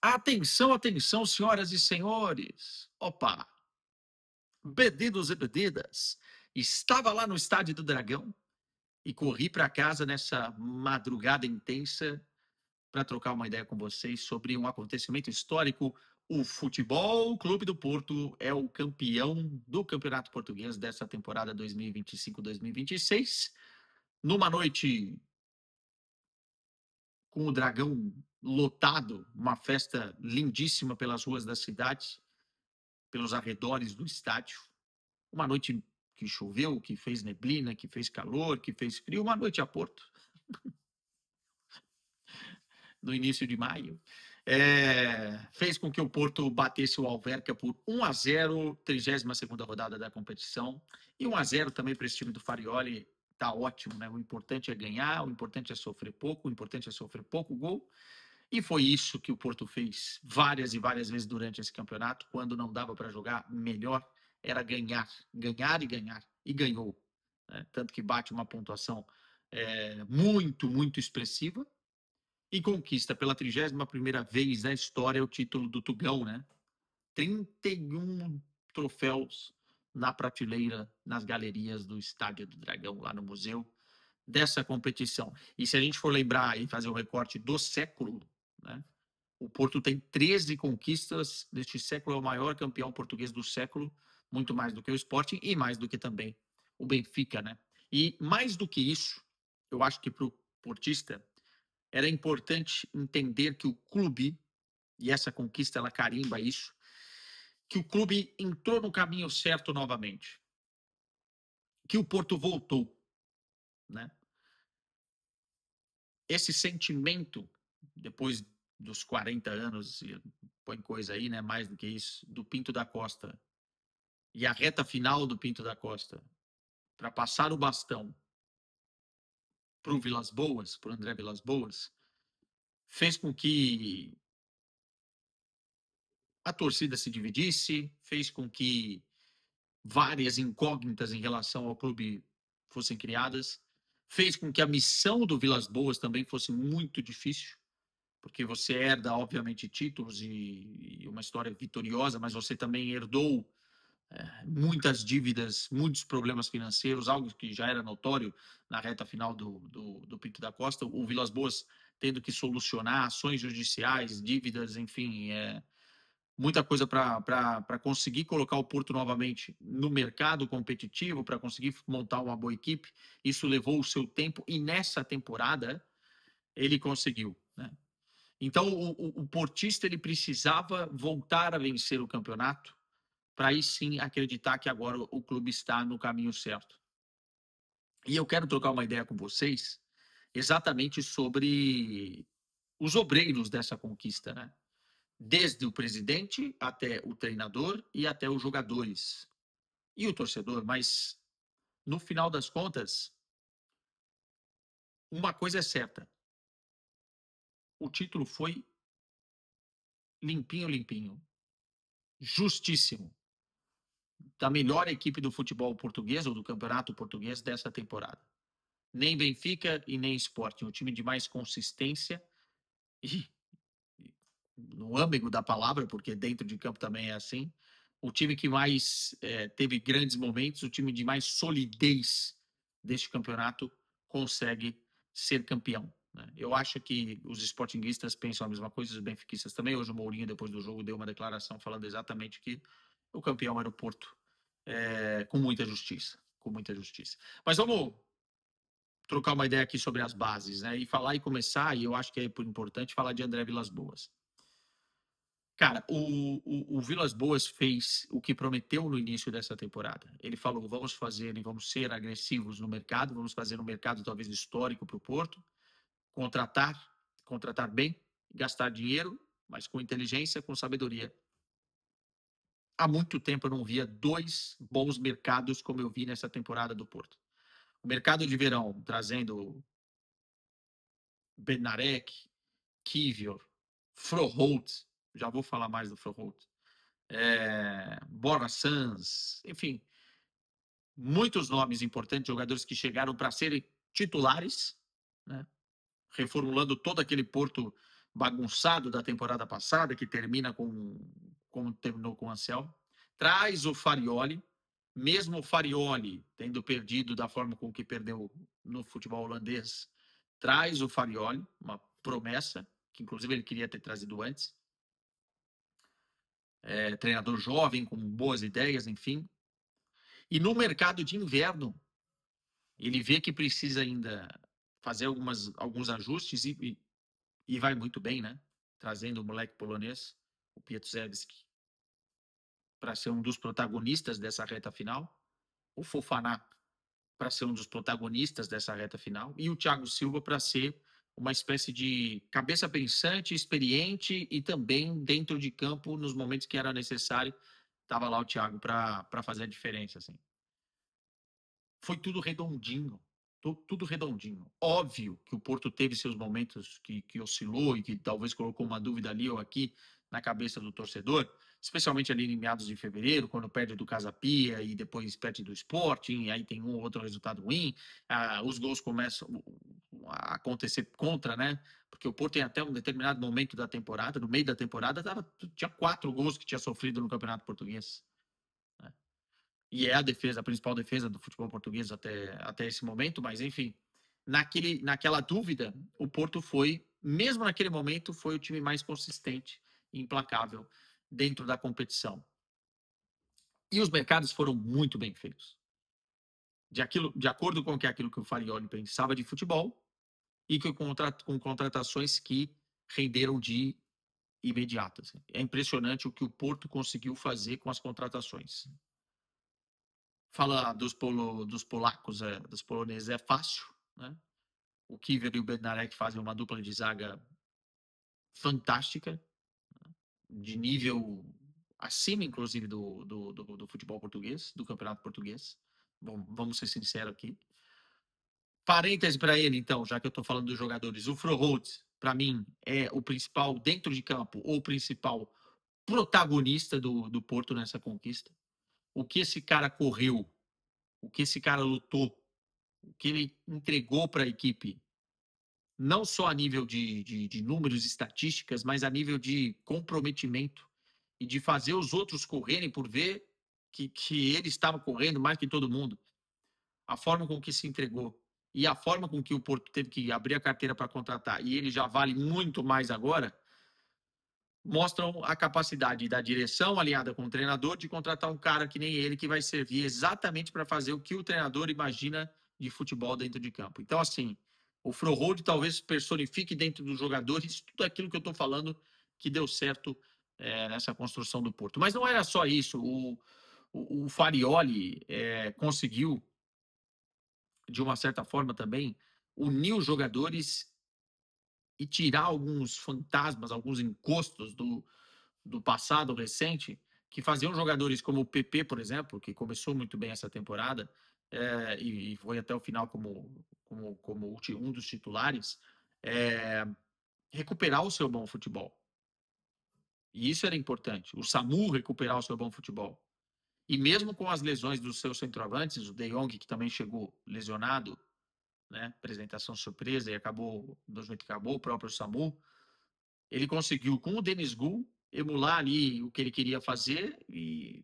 Atenção, atenção, senhoras e senhores. Opa, bebidos e bebidas. Estava lá no Estádio do Dragão e corri para casa nessa madrugada intensa para trocar uma ideia com vocês sobre um acontecimento histórico. O Futebol Clube do Porto é o campeão do Campeonato Português dessa temporada 2025-2026. Numa noite com o Dragão lotado, uma festa lindíssima pelas ruas da cidade, pelos arredores do estádio. Uma noite que choveu, que fez neblina, que fez calor, que fez frio, uma noite a Porto, no início de maio. Fez com que o Porto batesse o Alverca por 1-0, 32ª rodada da competição. E 1-0 também para esse time do Farioli, tá ótimo, né? O importante é ganhar, o importante é sofrer pouco, o importante é sofrer pouco gol. E foi isso que o Porto fez várias e várias vezes durante esse campeonato, quando não dava para jogar melhor, era ganhar, ganhar e ganhar. E ganhou. Né? Tanto que bate uma pontuação muito, muito expressiva e conquista pela 31ª vez na história o título do Tugão, né? 31 troféus na prateleira, nas galerias do Estádio do Dragão, lá no museu, dessa competição. E se a gente for lembrar e fazer o recorte do século, né? O Porto tem 13 conquistas deste século, é o maior campeão português do século, muito mais do que o Sporting e mais do que também o Benfica, né? E mais do que isso, eu acho que para o portista era importante entender que o clube, e essa conquista ela carimba isso, que o clube entrou no caminho certo novamente, que o Porto voltou, né? Esse sentimento, depois dos 40 anos, põe coisa aí, né? Mais do que isso, do Pinto da Costa, e a reta final do Pinto da Costa, para passar o bastão para o Vilas Boas, para o André Vilas Boas, fez com que a torcida se dividisse, fez com que várias incógnitas em relação ao clube fossem criadas, fez com que a missão do Vilas Boas também fosse muito difícil, porque você herda, obviamente, títulos e uma história vitoriosa, mas você também herdou muitas dívidas, muitos problemas financeiros, algo que já era notório na reta final do Pinto da Costa. O Vilas Boas tendo que solucionar ações judiciais, dívidas, enfim, muita coisa para conseguir colocar o Porto novamente no mercado competitivo, para conseguir montar uma boa equipe. Isso levou o seu tempo e nessa temporada ele conseguiu, né? Então o portista ele precisava voltar a vencer o campeonato para aí sim acreditar que agora o clube está no caminho certo. E eu quero trocar uma ideia com vocês exatamente sobre os obreiros dessa conquista, né? Desde o presidente até o treinador e até os jogadores e o torcedor, mas no final das contas, uma coisa é certa: o título foi limpinho, limpinho, justíssimo, da melhor equipe do futebol português ou do campeonato português dessa temporada. Nem Benfica e nem Sporting, um time de mais consistência e, no âmbito da palavra, porque dentro de campo também é assim, o time que mais teve grandes momentos, o time de mais solidez deste campeonato consegue ser campeão. Né? Eu acho que os sportinguistas pensam a mesma coisa, os benfiquistas também. Hoje o Mourinho, depois do jogo, deu uma declaração falando exatamente que o campeão era o Porto, com muita justiça, com muita justiça. Mas vamos trocar uma ideia aqui sobre as bases, né? E falar e começar, e eu acho que é importante falar de André Vilas Boas. Cara, o Vilas Boas fez o que prometeu no início dessa temporada. Ele falou: vamos fazer e vamos ser agressivos no mercado, vamos fazer um mercado talvez histórico para o Porto, contratar, contratar bem, gastar dinheiro, mas com inteligência, com sabedoria. Há muito tempo eu não via dois bons mercados como eu vi nessa temporada do Porto. O mercado de verão, trazendo Bednarek, Kivior, Froholt, já vou falar mais do Froholt, Borja Sanz, enfim, muitos nomes importantes, jogadores que chegaram para serem titulares, né? Reformulando todo aquele Porto bagunçado da temporada passada, que termina como terminou com o Anselmo. Traz o Farioli, mesmo o Farioli tendo perdido da forma com que perdeu no futebol holandês, traz o Farioli, uma promessa, que inclusive ele queria ter trazido antes. Treinador jovem, com boas ideias, enfim. E no mercado de inverno, ele vê que precisa ainda fazer alguns ajustes e vai muito bem, né? Trazendo o moleque polonês, o Piatkowski, para ser um dos protagonistas dessa reta final. O Fofana para ser um dos protagonistas dessa reta final. E o Thiago Silva para ser uma espécie de cabeça pensante, experiente e também dentro de campo, nos momentos que era necessário, estava lá o Thiago para fazer a diferença. Assim. Foi tudo redondinho. Tudo redondinho. Óbvio que o Porto teve seus momentos que oscilou e que talvez colocou uma dúvida ali ou aqui na cabeça do torcedor, especialmente ali em meados de fevereiro, quando perde do Casa Pia e depois perde do Sporting, aí tem um ou outro resultado ruim, os gols começam a acontecer contra, né? Porque o Porto tem até um determinado momento da temporada, no meio da temporada, tinha 4 gols que tinha sofrido no Campeonato Português. Né? E é a principal defesa do futebol português até esse momento, mas enfim, naquela dúvida, o Porto foi, mesmo naquele momento, foi o time mais consistente e implacável dentro da competição. E os mercados foram muito bem feitos. De acordo com aquilo que o Farioli pensava de futebol e com contratações que renderam de imediato. Assim. É impressionante o que o Porto conseguiu fazer com as contratações. Falar dos polacos, dos poloneses é fácil, né? O Kiwior e o Bednarek fazem uma dupla de zaga fantástica, de nível acima, inclusive, do futebol português, do campeonato português. Bom, vamos ser sinceros aqui. Parêntese para ele, então, já que eu estou falando dos jogadores. O Froholt, para mim, é o principal, dentro de campo, ou o principal protagonista do Porto nessa conquista. O que esse cara correu, o que esse cara lutou, o que ele entregou para a equipe, não só a nível de números e estatísticas, mas a nível de comprometimento e de fazer os outros correrem por ver que ele estava correndo mais que todo mundo. A forma com que se entregou e a forma com que o Porto teve que abrir a carteira para contratar, e ele já vale muito mais agora, mostram a capacidade da direção alinhada com o treinador de contratar um cara que nem ele, que vai servir exatamente para fazer o que o treinador imagina de futebol dentro de campo. Então, assim, o Froholt talvez personifique dentro dos jogadores tudo aquilo que eu estou falando que deu certo nessa construção do Porto. Mas não era só isso. O Farioli conseguiu, de uma certa forma também, unir os jogadores e tirar alguns fantasmas, alguns encostos do passado recente, que faziam jogadores como o PP, por exemplo, que começou muito bem essa temporada e foi até o final como um dos titulares, recuperar o seu bom futebol. E isso era importante. O Samu recuperar o seu bom futebol. E mesmo com as lesões dos seus centroavantes, o De Jong, que também chegou lesionado, né, apresentação surpresa e acabou, do jeito que acabou, o próprio Samu, ele conseguiu, com o Denis Gu, emular ali o que ele queria fazer e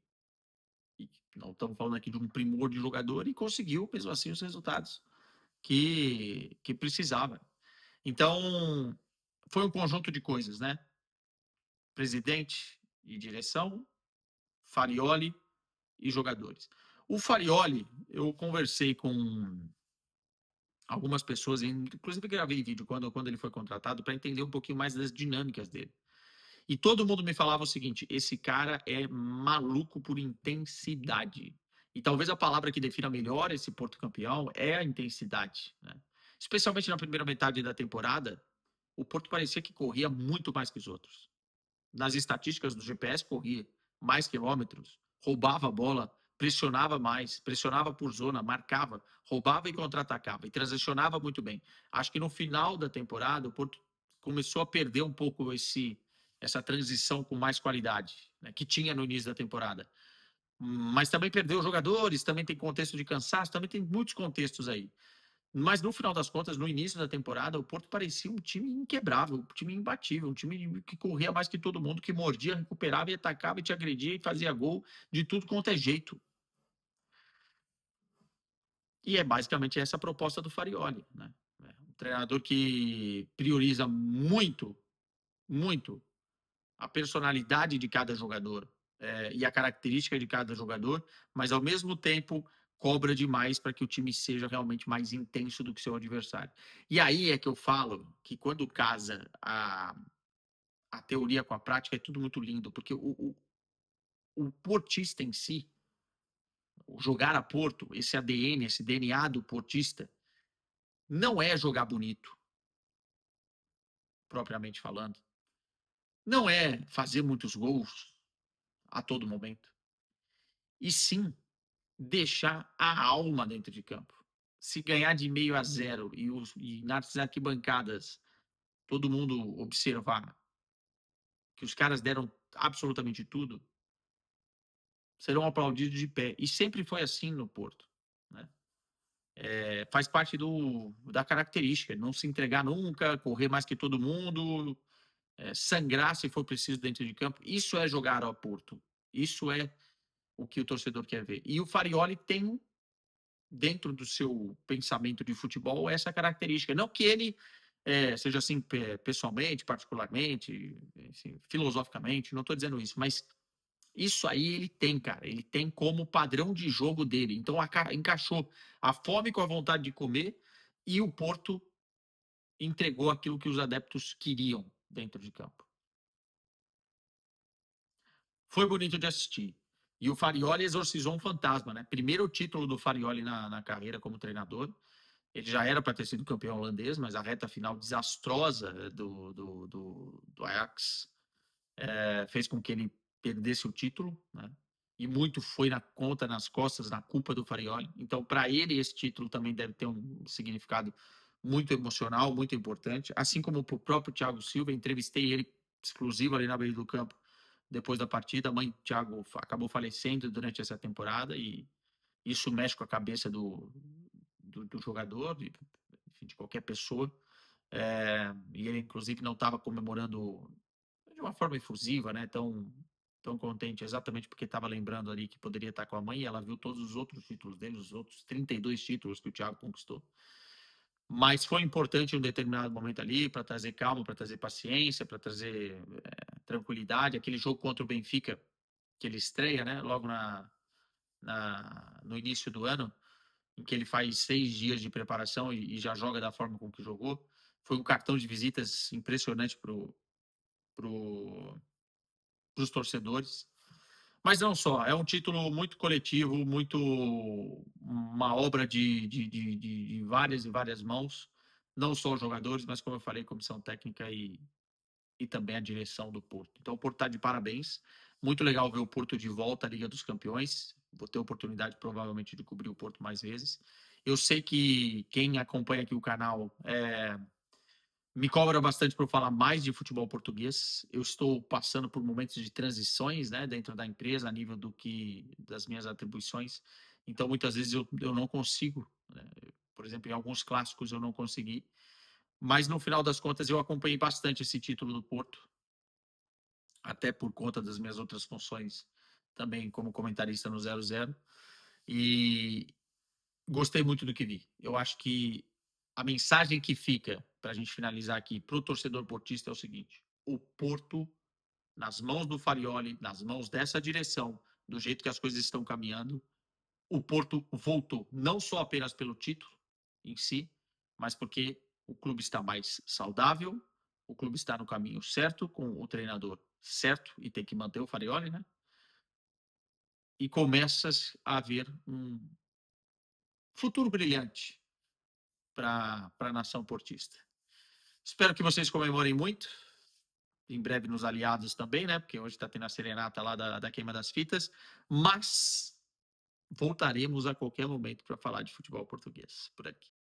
não estamos falando aqui de um primor de jogador e conseguiu, mesmo assim, os resultados que precisava. Então, foi um conjunto de coisas, né? Presidente e direção, Farioli e jogadores. O Farioli, eu conversei com algumas pessoas, inclusive gravei vídeo quando ele foi contratado, para entender um pouquinho mais das dinâmicas dele. E todo mundo me falava o seguinte: esse cara é maluco por intensidade. E talvez a palavra que defina melhor esse Porto campeão é a intensidade. Né? Especialmente na primeira metade da temporada, o Porto parecia que corria muito mais que os outros. Nas estatísticas do GPS, corria mais quilômetros, roubava a bola, pressionava mais, pressionava por zona, marcava, roubava e contra-atacava e transicionava muito bem. Acho que no final da temporada, o Porto começou a perder um pouco essa transição com mais qualidade, né, que tinha no início da temporada. Mas também perdeu jogadores, também tem contexto de cansaço, também tem muitos contextos aí. Mas no final das contas, no início da temporada, o Porto parecia um time inquebrável, um time imbatível, um time que corria mais que todo mundo, que mordia, recuperava e atacava e te agredia e fazia gol de tudo quanto é jeito. E é basicamente essa a proposta do Farioli, né? Um treinador que prioriza muito, muito a personalidade de cada jogador e a característica de cada jogador, mas ao mesmo tempo cobra demais para que o time seja realmente mais intenso do que seu adversário. E aí é que eu falo que quando casa a teoria com a prática é tudo muito lindo, porque o portista em si, o jogar a Porto, esse ADN, esse DNA do portista, não é jogar bonito, propriamente falando. Não é fazer muitos gols a todo momento. E sim deixar a alma dentro de campo. Se ganhar de 0-0 e nas arquibancadas todo mundo observar que os caras deram absolutamente tudo, serão aplaudidos de pé. E sempre foi assim no Porto. Né? Faz parte da característica, não se entregar nunca, correr mais que todo mundo, sangrar se for preciso dentro de campo. Isso é jogar ao Porto. Isso é o que o torcedor quer ver. E o Farioli tem dentro do seu pensamento de futebol essa característica. Não que ele seja assim pessoalmente, particularmente, assim, filosoficamente, não estou dizendo isso, mas isso aí ele tem, cara. Ele tem como padrão de jogo dele. Então encaixou a fome com a vontade de comer e o Porto entregou aquilo que os adeptos queriam dentro de campo. Foi bonito de assistir. E o Farioli exorcizou um fantasma, né? Primeiro título do Farioli na carreira como treinador. Ele já era para ter sido campeão holandês, mas a reta final desastrosa do Ajax fez com que ele perdesse o título, né? E muito foi na conta, nas costas, na culpa do Farioli. Então, para ele, esse título também deve ter um significado muito emocional, muito importante. Assim como para o próprio Thiago Silva, entrevistei ele exclusivo ali na beira do campo depois da partida. A mãe do Thiago acabou falecendo durante essa temporada e isso mexe com a cabeça do jogador, enfim, de qualquer pessoa. E ele, inclusive, não estava comemorando de uma forma efusiva, né? Tão contente, exatamente porque estava lembrando ali que poderia estar com a mãe e ela viu todos os outros títulos dele, os outros 32 títulos que o Thiago conquistou. Mas foi importante em um determinado momento ali para trazer calma, para trazer paciência, para trazer tranquilidade. Aquele jogo contra o Benfica, que ele estreia, né? Logo no início do ano, em que ele faz 6 dias de preparação e já joga da forma com que jogou. Foi um cartão de visitas impressionante os torcedores. Mas não só, é um título muito coletivo, muito uma obra de várias e várias mãos, não só os jogadores, mas como eu falei, comissão técnica e também a direção do Porto. Então o Porto está de parabéns. Muito legal ver o Porto de volta à Liga dos Campeões. Vou ter oportunidade provavelmente de cobrir o Porto mais vezes. Eu sei que quem acompanha aqui o canal me cobra bastante para eu falar mais de futebol português. Eu estou passando por momentos de transições, né, dentro da empresa, a nível das minhas atribuições. Então, muitas vezes eu não consigo, né? Por exemplo, em alguns clássicos eu não consegui. Mas, no final das contas, eu acompanhei bastante esse título do Porto, até por conta das minhas outras funções, também como comentarista no 00. E gostei muito do que vi. Eu acho que a mensagem que fica, para a gente finalizar aqui, para o torcedor portista é o seguinte: o Porto, nas mãos do Farioli, nas mãos dessa direção, do jeito que as coisas estão caminhando, o Porto voltou, não só apenas pelo título em si, mas porque o clube está mais saudável, o clube está no caminho certo, com o treinador certo, e tem que manter o Farioli, né? E começa a haver um futuro brilhante para a nação portista. Espero que vocês comemorem muito. Em breve nos aliados também, né? Porque hoje está tendo a serenata lá da queima das fitas. Mas voltaremos a qualquer momento para falar de futebol português por aqui.